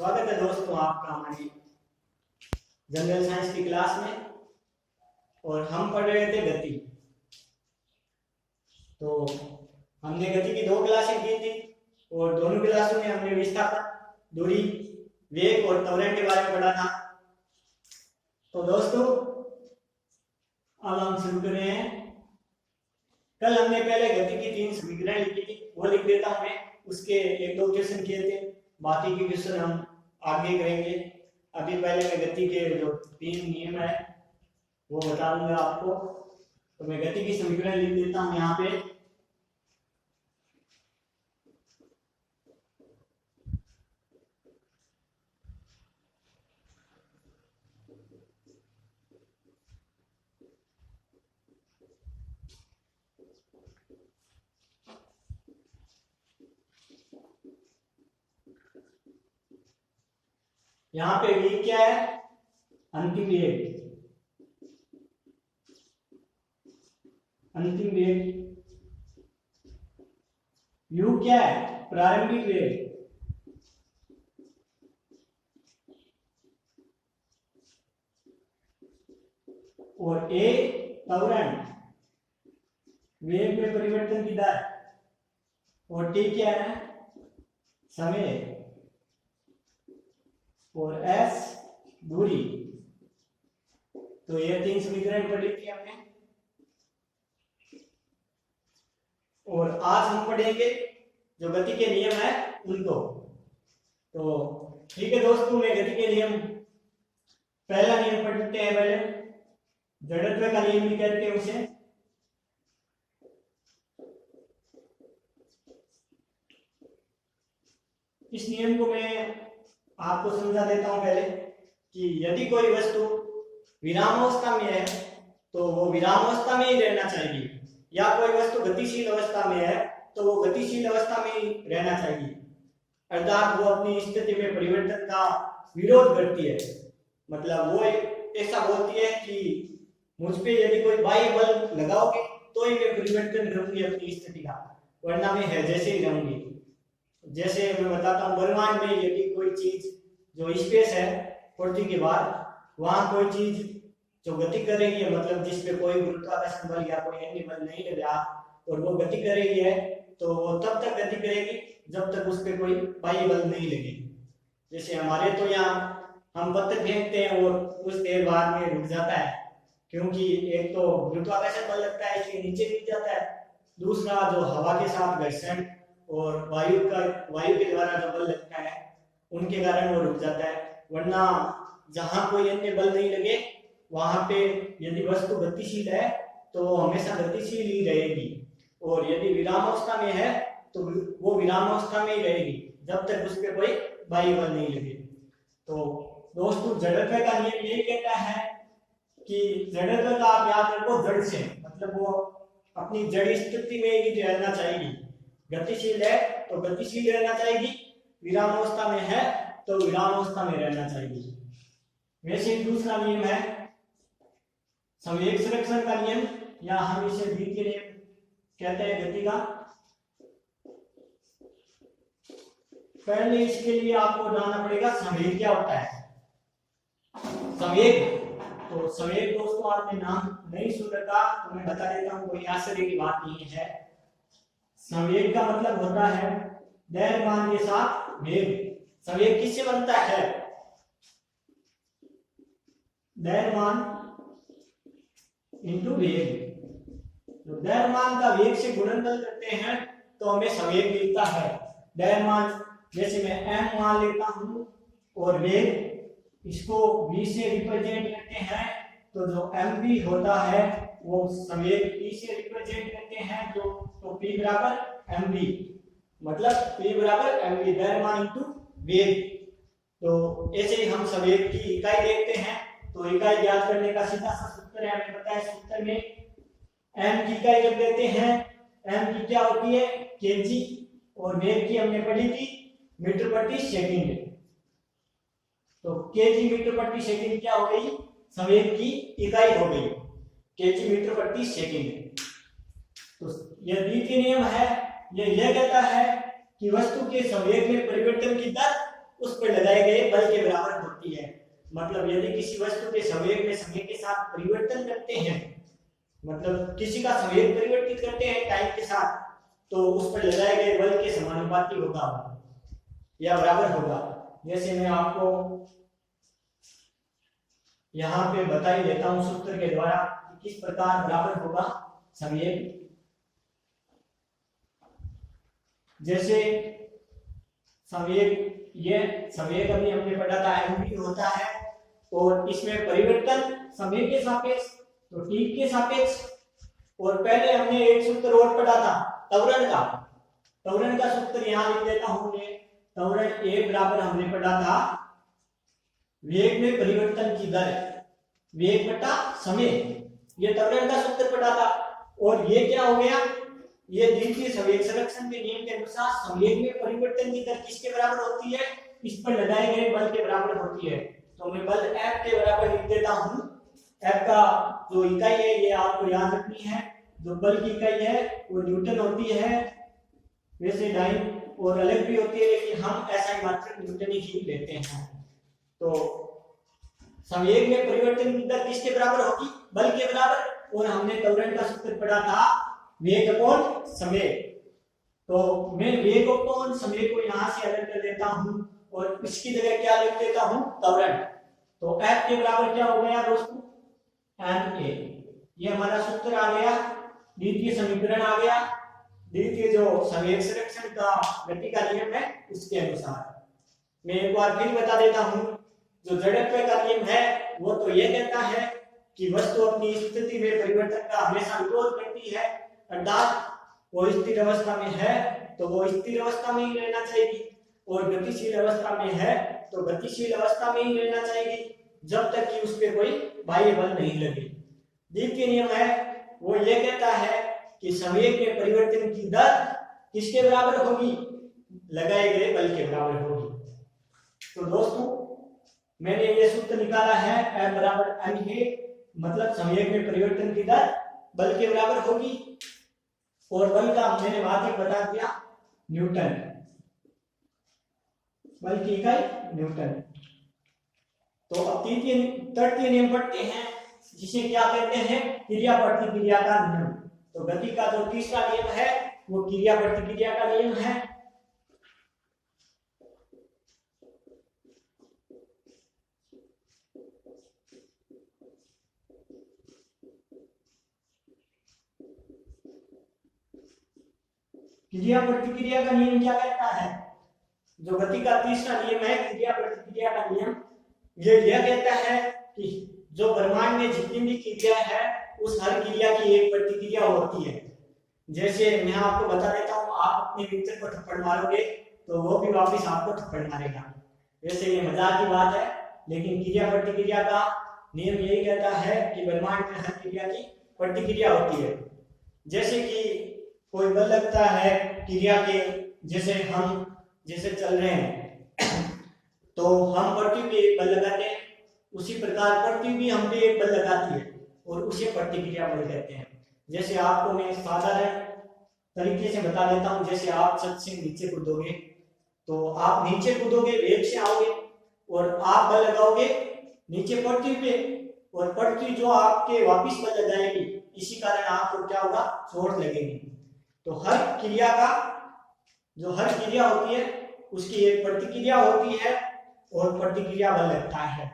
स्वागत है दोस्तों आपका हमारी जनरल साइंस की क्लास में। और हम पढ़ रहे थे गति। तो हमने गति की 2 क्लासें की थी और दोनों क्लासों में हमने विस्थापन, दूरी, वेग और त्वरण के बारे में पढ़ा था। तो दोस्तों अब हम शुरू कर रहे हैं। कल हमने पहले गति की 3 समीकरण लिखी थी, वो लिख देता हूं मैं। उसके 1-2 क्वेश्चन किए थे, बाकी के क्वेश्चन हम आगे करेंगे। अभी पहले मैं गति के जो 3 नियम है वो बता दूंगा आपको। तो मैं गति की समीकरण लिख देता हूं यहाँ पे। यहाँ पे v क्या है? अंतिम वेग। अंतिम वेग। u क्या है? प्रारंभिक वेग। और a त्वरण, वेग में परिवर्तन की दर। और t क्या है? समय। और s दूरी। तो ये 3 समीकरण पढ़ी थी हमने। और आज हम पढ़ेंगे जो गति के नियम है उनको। तो ठीक है दोस्तों, मैं गति के नियम, पहला नियम पढ़ते हैं पहले। जड़त्व का नियम भी कहते हैं उसे। इस नियम को मैं आपको समझा देता हूं पहले कि यदि कोई वस्तु विरामावस्था में है तो वो विरामावस्था में ही रहना चाहिए, या कोई वस्तु गतिशील अवस्था में है तो वो गतिशील अवस्था में ही रहना चाहिए। अर्थात वो अपनी स्थिति में परिवर्तन का विरोध करती है। मतलब वो ऐसा बोलती है कि मुझ पे यदि कोई बाह्य बल लगाओगे तो ही मैं परिवर्तन करूंगी अपनी स्थिति का, वरना मैं है जैसे ही रहूंगी। जैसे मैं बताता हूँ, ब्रह्मांड में यदि कोई चीज जो स्पेस है पृथ्वी के बाद, वहां कोई चीज जो गति कर रही है, मतलब जिसपे कोई गुरुत्वाकर्षण बल या कोई अन्य बल नहीं लग रहा, और वो गति कर रही है, तो वो तब तक गति करेगी जब तक उस पे कोई बाह्य बल नहीं लगे। जैसे हमारे तो यहाँ हम पत्थर फेंकते हैं और कुछ देर बाद में रुक जाता है, क्योंकि एक तो गुरुत्वाकर्षण बल लगता है इसलिए नीचे गिर जाता है, दूसरा जो हवा के साथ घर्षण और वायु के द्वारा जो बल लगता है उनके कारण वो रुक जाता है। वरना जहां कोई अन्य बल नहीं लगे वहां पे यदि वस्तु गतिशील है तो हमेशा गतिशील ही रहेगी, और यदि विरामावस्था में है तो वो विरामावस्था में ही रहेगी जब तक उस पर कोई बाह्य बल नहीं लगे। तो दोस्तों, जड़त्व का नियम यही कहता है कि जड़त्व का आप याद रखो, जड़ से मतलब वो अपनी जड़ स्थिति में ही रहना चाहिए। गतिशील है तो गतिशील रहना चाहिए, विरामावस्था में है तो विरामावस्था में रहना चाहिए। वैसे दूसरा नियम है संवेग संरक्षण का नियम, या हम इसे द्वितीय नियम कहते हैं गति का। पहले इसके लिए आपको जानना पड़ेगा संवेग क्या होता है। संवेग, तो संवेग दोस्तों आपने नाम नहीं सुन रखा तो मैं बता देता हूं, कोई आश्चर्य की बात नहीं है। संवेग का मतलब होता है द्रव्यमान के साथ वेग। संवेग किससे बनता है? द्रव्यमान इंटू वेग। तो द्रव्यमान का वेग से गुणनफल करते हैं तो हमें संवेग मिलता है। द्रव्यमान जैसे मैं m मान लेता हूं और वेग इसको v से रिप्रेजेंट करते हैं, तो जो mv होता है वो संवेग p से रिप्रेजेंट करते हैं, तो p बराबर mv, मतलब p बराबर mv, द्रव्यमान इंटू वेग। तो ऐसे ही हम संवेग की इकाई देखते हैं, तो इकाई ज्ञात करने का सीधा सा सूत्र है, हमें पता है सूत्र में m की इकाई जब देते हैं, m की क्या होती है? kg, और वेग की हमने पढ़ी थी मीटर प्रति सेकंड। तो kg मीटर प्रति सेकंड क्या हो गई? संवेग की इकाई हो गई, kg मीटर प्रति सेकंड। तो यह द्वितीय नियम है, यह कहता है कि वस्तु के संवेग में परिवर्तन की दर उस पर लगाए गए बल के बराबर होती है। मतलब यदि किसी वस्तु के संवेग में समय के साथ परिवर्तन करते हैं, मतलब किसी का संवेग परिवर्तित करते हैं टाइम के साथ, तो उस पर लगाए गए बल के समानुपाती होगा या बराबर होगा। जैसे मैं आपको यहाँ पे बता ही देता हूँ सूत्र के द्वारा कि किस प्रकार बराबर होगा संवेग। जैसे संवेग, ये संवेग अभी हमने पढ़ा था mv होता है, और इसमें परिवर्तन समय के सापेक्ष तो t के सापेक्ष। और पहले हमने एक सूत्र और पढ़ा था त्वरण का, त्वरण का सूत्र यहाँ लिख देता हूं मैं। त्वरण A बराबर हमने पढ़ा था वेग में परिवर्तन की दर, वेग बटा समय, ये त्वरण का सूत्र पढ़ा था। और ये क्या हो गया, ये द्वितीय संवेग संरक्षण के नियम के अनुसार संवेग में परिवर्तन की दर किसके बराबर होती है, इस पर लगाए गए बल के बराबर होती है। तो मैं बल F के बराबर लिख देता हूं। F का जो इकाई है ये आपको याद रखनी है, जो बल की इकाई है वो न्यूटन होती है। वैसे डाइन और अलग भी होती है, लेकिन हम ऐसा ही मात्र न्यूटन ही लेते हैं। तो संवेग में परिवर्तन की दर किसके बराबर होगी, बल के बराबर। और हमने त्वरण का सूत्र पढ़ा था वेग अपॉन समय। तो मैं वेग अपॉन समय को यहां से अलग कर देता हूं और इसकी जगह क्या लिख देता हूं, त्वरण। तो F के बराबर क्या हो गया दोस्तों, ma। ये हमारा सूत्र आ गया, द्वितीय समीकरण आ गया, द्वितीय जो संवेग संरक्षण का गति का नियम है उसके अनुसार। मैं एक बार फिर बता देता हूं, जो जड़त्व का नियम है वो तो ये कहता है कि वस्तु अपनी स्थिति में परिवर्तन का हमेशा विरोध करती है, अर्थात वो स्थिर अवस्था में है तो वो स्थिर अवस्था में ही रहना चाहिए, और गतिशील अवस्था में है तो गतिशील अवस्था में ही रहना चाहिए जब तक कि उस पर कोई बाह्य बल नहीं लगे। द्वितीय नियम है वो ये कहता है कि संवेग में परिवर्तन की दर किसके बराबर होगी, लगाए गए बल के बराबर होगी। तो दोस्तों मैंने ये सूत्र निकाला है F बराबर ma, मतलब संवेग में परिवर्तन की दर बल के बराबर होगी। और बल का मैंने मात्रक बता दिया न्यूटन, बल की इकाई न्यूटन। तो अब तृतीय नियम पढ़ते हैं जिसे क्या कहते हैं, क्रिया प्रतिक्रिया का नियम। तो गति का जो तीसरा नियम है वो क्रिया प्रतिक्रिया का नियम है। क्रिया प्रतिक्रिया का नियम क्या कहता है, जो गति का तीसरा नियम है क्रिया प्रतिक्रिया का नियम, ये यह कहता है कि जो ब्रह्मांड में जितनी भी क्रिया है उस हर क्रिया की एक प्रतिक्रिया होती है। जैसे मैं आपको बता देता हूँ, आप अपने मित्र को थप्पड़ मारोगे तो वो भी वापस आपको थप्पड़ मारेगा। वैसे ये मजाक की बात है, लेकिन क्रिया प्रतिक्रिया का नियम यही कहता है कि ब्रह्मांड में हर क्रिया की प्रतिक्रिया होती है। जैसे कि कोई बल लगता है क्रिया के, जैसे हम जैसे चल रहे हैं तो हम पृथ्वी पे एक बल लगाते हैं, उसी प्रकार पृथ्वी भी हम पे एक बल लगाती है और उसे प्रतिक्रिया बल कहते हैं। जैसे आपको मैं साधारण तरीके से बता देता हूं, जैसे आप छत से नीचे कूदोगे तो आप नीचे कूदोगे, वेग से आओगे और आप बल लगाओगे नीचे पृथ्वी पे, और पृथ्वी जो आपके वापिस बल लगाएगी, इसी कारण आपको क्या होगा, चोट लगेगी। तो हर क्रिया का जो हर क्रिया होती है उसकी एक प्रतिक्रिया होती है और प्रतिक्रिया बल लगता है।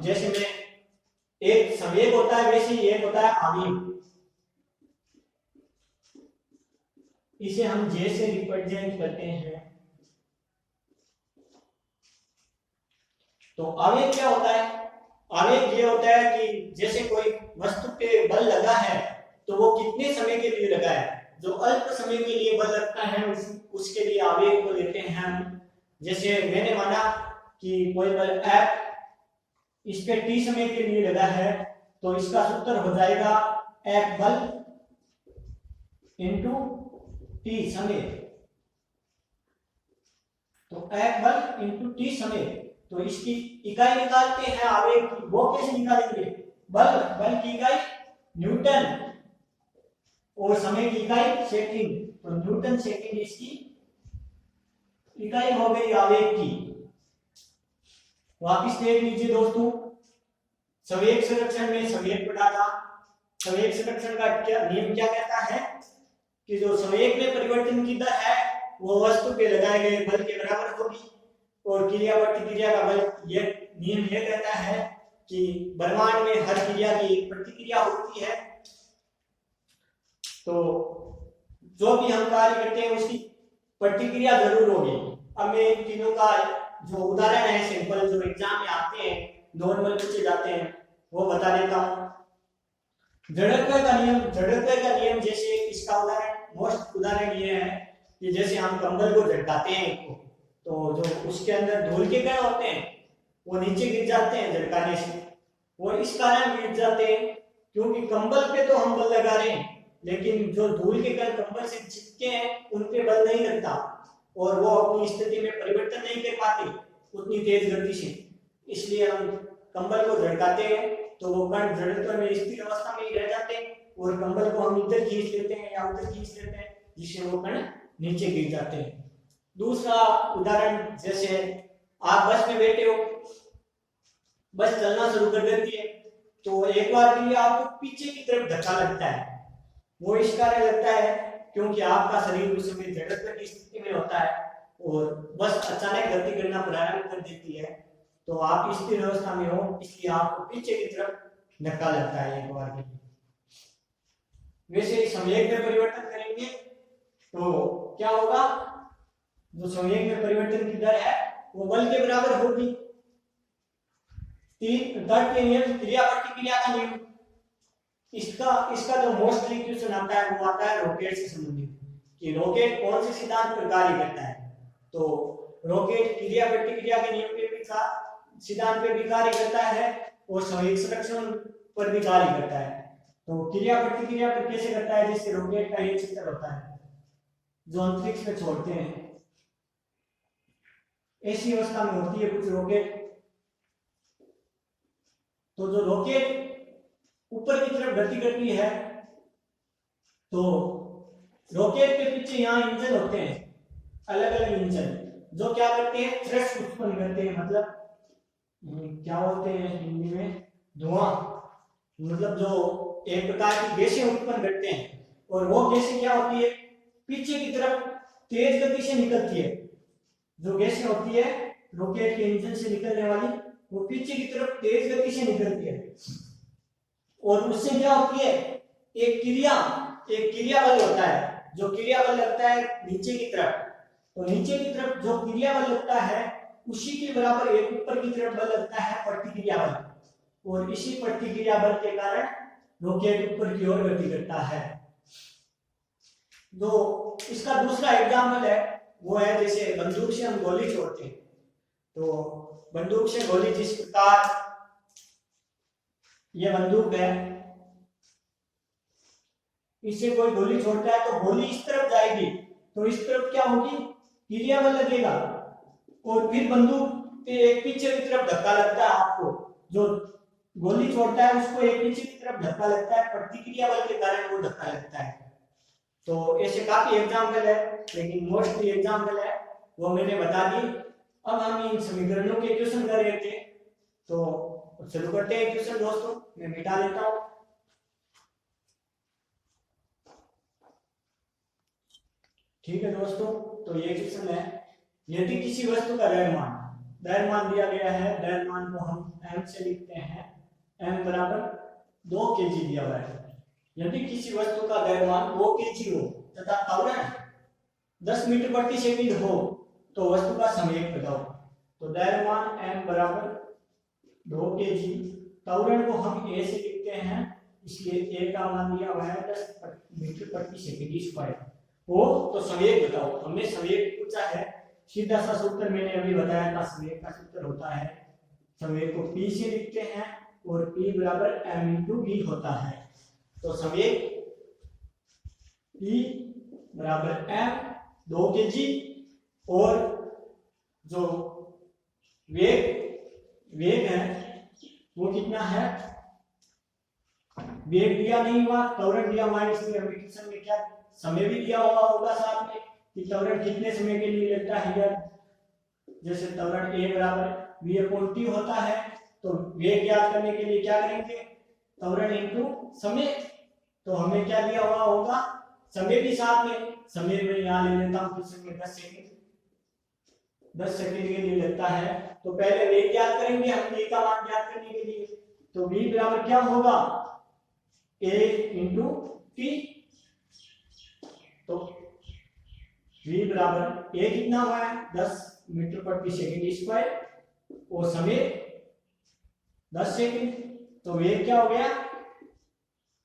जैसे में एक संवेग होता है वैसे ही एक होता है आवेग, इसे हम जे से रिप्रेजेंट करते हैं। तो आवेग क्या होता है, आवेग ये होता है कि जैसे कोई वस्तु पे बल लगा है तो वो कितने समय के लिए लगा है। जो अल्प समय के लिए बल लगता है उसके लिए आवेग को लेते हैं हम। जैसे मैंने माना कि कोई बल F इस पे t समय के लिए लगा है तो इसका सूत्र हो जाएगा F बल इंटू t समय। तो F बल इंटू t समय, तो इसकी इकाई निकालते हैं आवेग की, वो कैसे निकालेंगे, बल की इकाई न्यूटन और समय की इकाई सेकंड, तो न्यूटन सेकंड इसकी इकाई हो गई आवेग की। वापिस देख लीजिए दोस्तों, संवेग संरक्षण में संवेग पढ़ा था। संवेग संरक्षण का क्या नियम क्या कहता है कि जो संवेग में परिवर्तन की दर है वो वस्तु पे लगाए गए बल के बराबर होगी, और क्रिया प्रतिक्रिया का बल ये नियम ये कहता है कि ब्रह्मांड में हर क्रिया की एक प्रतिक्रिया होती है, तो जो भी हम कार्य करते हैं उसकी प्रतिक्रिया जरूर होगी। अब मैं इन तीनों का जो उदाहरण है सिंपल जो एग्जाम में आते हैं नॉर्मल पूछे जाते हैं वो बता देता हूँ। जड़त्व का नियम जैसे इसका उदाहरण मोस्ट उदाहरण ये है कि जैसे हम कंबल को झटकाते हैं एक को, तो जो उसके अंदर धूल के कण होते हैं वो नीचे गिर जाते हैं झटकाने से, और इस कारण गिर जाते हैं क्योंकि कंबल पे तो हम बल लगा रहे हैं लेकिन जो धूल के कण कंबल से चिपके हैं उन पे बल नहीं लगता और वो अपनी स्थिति में परिवर्तन नहीं कर पाते उतनी तेज गति से, इसलिए हम कंबल को झटकाते हैं तो वो कण जड़त्व में स्थिर अवस्था में ही रह जाते हैं और कंबल को हम इधर खींच लेते हैं या उधर खींच लेते हैं जिससे वो कण नीचे गिर जाते हैं। दूसरा उदाहरण, जैसे आप बस में बैठे हो, बस चलना शुरू कर देती है तो एक बार के लिए आपको पीछे की तरफ धक्का लगता है। वो इस कारण लगता है क्योंकि आपका शरीर उस समय जड़त्व की स्थिति में होता है और बस अचानक गति करना प्रारंभ कर देती है, तो आप स्थिर अवस्था में हो इसलिए आपको पीछे की तरफ धक्का लगता है एक बार के लिए। वैसे संवेग में परिवर्तन करेंगे तो क्या होगा, जो संवेग में परिवर्तन की दर है वो बल के बराबर होगी। दर के नियम, क्रिया प्रतिक्रिया का नियम, इसका जो मोस्टली क्वेश्चन आता है वो आता है रॉकेट से संबंधित कि रॉकेट कौन से सिद्धांत पर कार्य करता है। तो रॉकेट क्रिया प्रतिक्रिया के नियम पे भी सिद्धांत पे भी कार्य करता है और संवेग संरक्षण पर भी कार्य करता है। तो क्रिया प्रतिक्रिया पर कैसे करता है, जैसे रॉकेट का एक चित्र होता है जो अंतरिक्ष में छोड़ते हैं, ऐसी अवस्था में होती है कुछ रॉकेट। तो जो रॉकेट ऊपर की तरफ गति करती है तो रॉकेट के पीछे यहाँ इंजन होते हैं, अलग अलग इंजन जो क्या करते हैं, थ्रस्ट उत्पन्न करते हैं, मतलब क्या बोलते हैं हिंदी में, धुआं, मतलब जो एक प्रकार की गैसें उत्पन्न करते हैं। और वो गैसें क्या होती है, पीछे की तरफ तेज गति से निकलती है। जो गैसें होती है रॉकेट के इंजन से निकलने वाली वो पीछे की तरफ तेज गति से निकलती है और उससे क्या होती है, एक क्रिया बल होता है। जो क्रिया बल लगता है नीचे की तरफ, तो नीचे की तरफ जो क्रिया बल लगता है उसी के बराबर एक ऊपर की तरफ बल लगता है प्रतिक्रिया बल, और इसी प्रतिक्रिया बल के कारण रॉकेट ऊपर की ओर गति करता है। जो इसका दूसरा एग्जाम्पल है वो है जैसे बंदूक से हम गोली छोड़ते हैं, तो बंदूक से गोली जिस प्रकार, ये बंदूक है, इससे कोई गोली छोड़ता है तो गोली इस तरफ जाएगी तो इस तरफ क्या होगी, क्रिया बल लगेगा और फिर बंदूक पे एक पीछे की तरफ धक्का लगता है। आपको जो गोली छोड़ता है उसको एक पीछे की तरफ धक्का लगता है, प्रतिक्रिया बल के कारण वो धक्का लगता है। तो ऐसे काफी एग्जाम्पल है लेकिन मोस्टली एग्जाम्पल है वो मैंने बता दी। अब हम इन समीकरणों के क्वेश्चन कर रहे थे तो शुरू करते हैं क्वेश्चन दोस्तों। मैं मिटा लेता हूं। ठीक है दोस्तों, तो ये क्वेश्चन है, यदि किसी वस्तु का द्रव्यमान दिया गया है, द्रव्यमान को हम m से लिखते हैं, m बराबर 2 kg दिया हुआ है। यदि किसी वस्तु का द्रव्यमान 2 kg हो तथा त्वरण 10 मीटर प्रति सेकंड हो तो वस्तु का संवेग बताओ। तो द्रव्यमान m बराबर 2 kg, त्वरण को हम a से लिखते हैं इसलिए a का मान दिया हुआ है 10 मीटर प्रति सेकंड स्क्वायर हो, तो संवेग बताओ। हमने संवेग पूछा है, सीधा सा सूत्र मैंने अभी बताया था। संवेग का सूत्र होता है, संवेग को p से लिखते हैं और p बराबर m इंटू v होता है। तो संवेग p बराबर m 2 kg और जो वेग है वो कितना है, वेग दिया नहीं हुआ, त्वरण दिया हुआ है, इसलिए हम क्वेश्चन में क्या समय भी दिया हुआ होगा साथ में, कि त्वरण कितने समय के लिए लगता है यार। जैसे त्वरण A बराबर v/t होता है, तो वेग ज्ञात करने के लिए क्या करेंगे, त्वरण इनटू समय। तो हमें क्या दिया हुआ होगा, समय भी साथ में, समय में यहाँ ले लेता हूँ फिर से 10 सेकंड, 10 सेकंड के लिए लगता है। तो पहले वेग ज्ञात करेंगे हम v का मान ज्ञात करने के लिए। तो v बराबर क्या होगा, a इंटू टी। तो v बराबर a कितना हुआ है, 10 मीटर प्रति सेकंड स्क्वायर और समय 10 सेकंड। तो वेग क्या हो गया,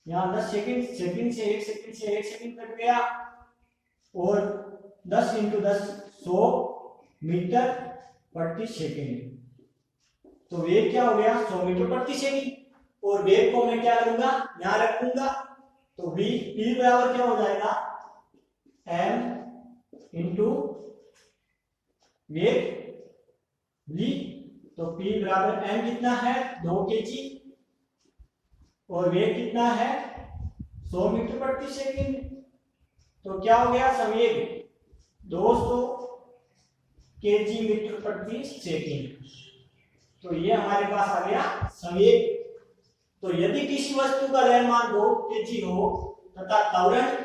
यहाँ 10 सेकंड, सेकंड से 1 सेकंड से 1 सेकंड कट गया, और 10 इंटू 10 100 मीटर प्रति सेकंड। तो वेग क्या हो गया, 100 मीटर प्रति सेकंड। और वेग को मैं क्या करूंगा, यहाँ रखूंगा। तो v p बराबर क्या हो जाएगा, m इंटू वेग v। तो p बराबर m कितना है, 2 kg, और वेग कितना है 100 मीटर प्रति सेकंड। तो क्या हो गया, संवेग 200 kg मीटर प्रति सेकंड। तो ये हमारे पास आ गया संवेग। तो यदि किसी वस्तु का द्रव्यमान 2 kg हो तथा त्वरण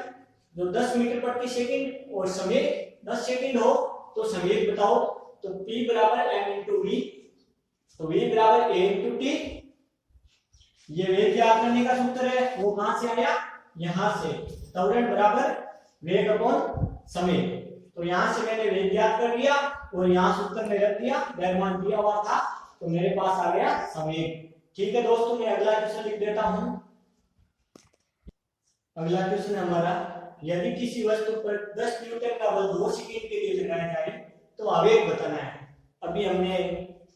जो 10 मीटर प्रति सेकंड और समय 10 सेकंड हो, तो संवेग बताओ। तो p बराबर m इंटू v। तो v बराबर a इंटू टी। ये वेग ज्ञात करने का सूत्र है, वो कहां से आया, यहां से। त्वरण बराबर वेग अपॉन समय। तो यहां से मैंने वेग ज्ञात कर लिया और यहां सूत्र में रख दिया, द्रव्यमान दिया हुआ था, तो मेरे पास आ गया संवेग। ठीक है दोस्तों, मैं अगला क्वेश्चन लिख देता हूं। अगला क्वेश्चन हमारा, यदि किसी वस्तु पर 10 न्यूटन का बल 2 सेकंड के लिए लगाया जाए तो आवेग बताना है। अभी हमने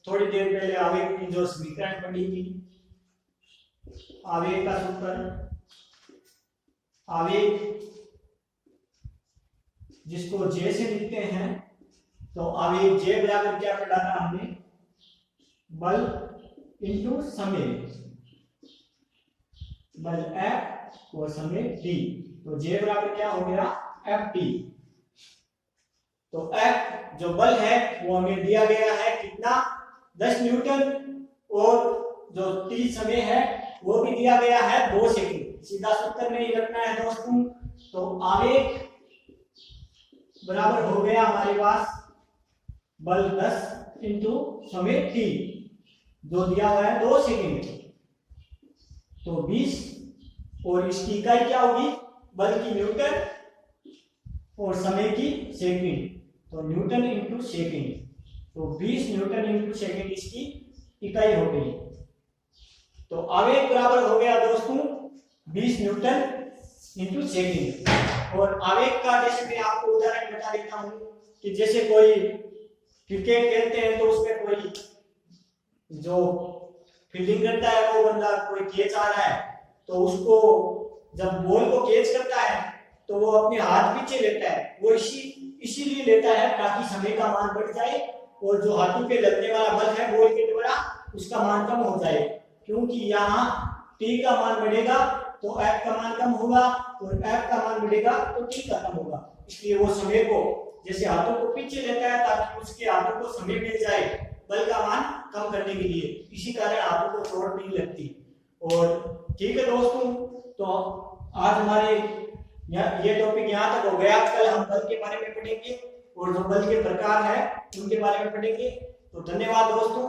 थोड़ी देर पहले आवेग की जो समीकरण पढ़ी थी, आवेग का सूत्र, आवेग जिसको जे से लिखते हैं, तो आवेग जे बराबर क्या पढ़ा था हमने, बल इंटू समय, बल F और समय D। तो जे बराबर क्या हो गया, FT। तो F जो बल है वो हमें दिया गया है कितना, 10 न्यूटन, और जो T समय है वो भी दिया गया है 2 सेकंड। सीधा सूत्र में ही रखना है दोस्तों। तो आवेग बराबर हो गया हमारे पास बल 10 इंटू समय T, जो दिया हुआ है 2 सेकंड। तो 20, और इसकी इकाई क्या होगी, बल की न्यूटन और समय की सेकंड। तो न्यूटन इंटू सेकंड। तो 20 न्यूटन इंटू सेकंड इसकी इकाई हो गई। तो आवेग बराबर हो गया दोस्तों 20 न्यूटन इंटू सेकंड। और आवेग का जैसे मैं आपको उदाहरण बता देता हूं कि जैसे कोई क्रिकेट खेलते हैं तो उसमें कोई जो फील्डिंग करता है वो बंदा, कोई कैच आ रहा है तो उसको जब बॉल को कैच करता है तो वो अपने हाथ पीछे लेता है। वो इसीलिए लेता है ताकि समय का मान बढ़ जाए और जो हाथों पे लगने वाला बल है बॉल के द्वारा उसका मान कम हो जाए। क्योंकि यहाँ T का मान बढ़ेगा तो F का मान कम होगा, और F का मान बढ़ेगा तो T का कम होगा। इसलिए वो समय को जैसे हाथों को पीछे लेता है ताकि उसके हाथों को समय मिल जाए बल का मान कम करने के लिए। इसी कारण हाथों को चोट नहीं लगती। और ठीक है दोस्तों, तो आज हमारे ये टॉपिक यहाँ तक हो गया। कल हम बल के बारे में पढ़ेंगे और जो बल के प्रकार है उनके बारे में पढ़ेंगे। तो धन्यवाद दोस्तों।